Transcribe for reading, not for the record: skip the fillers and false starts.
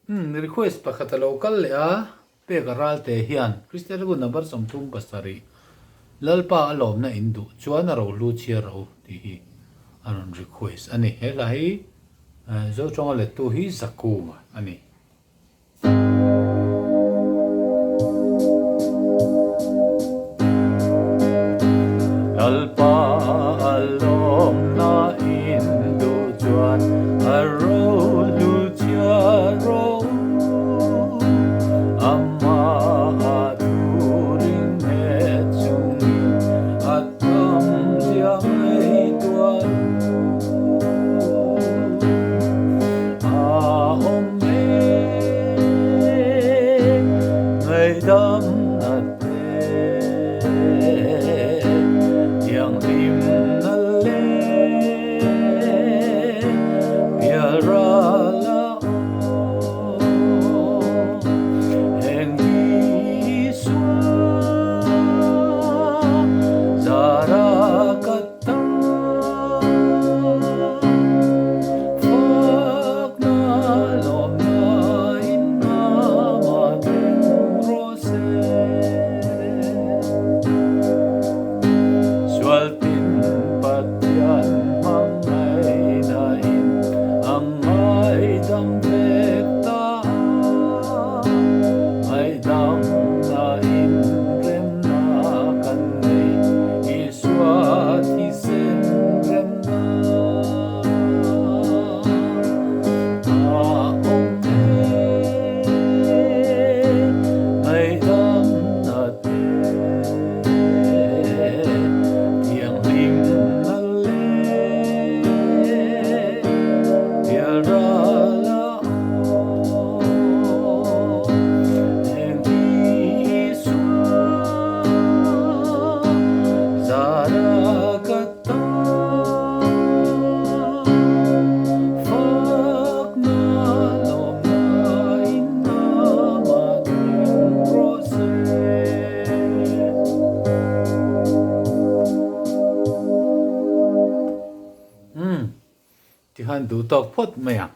request pakhat a local le a pe garal te hian Christian gun number som thum pasari lalpa alom na indu chuan a ro lu chia ro ti hi anon request ani helai zo chonga le tu hi zakuma ani lalpa alom na indu chuan a ro lu chia ro amma adurin he chungi atam jiang ei tuan ahom me ngày đam na te yang lim na le piara la heng Isu zara kata fak na lom na inna maten rose swaltin patyan mangai na in ang ay dam vekta ay dam na in rem na kanay iswat isen rem na aong ay dam na te tiang lim na le piara la heng Isu zara kata fak na lom na inna maten rose ti han du tok phot maya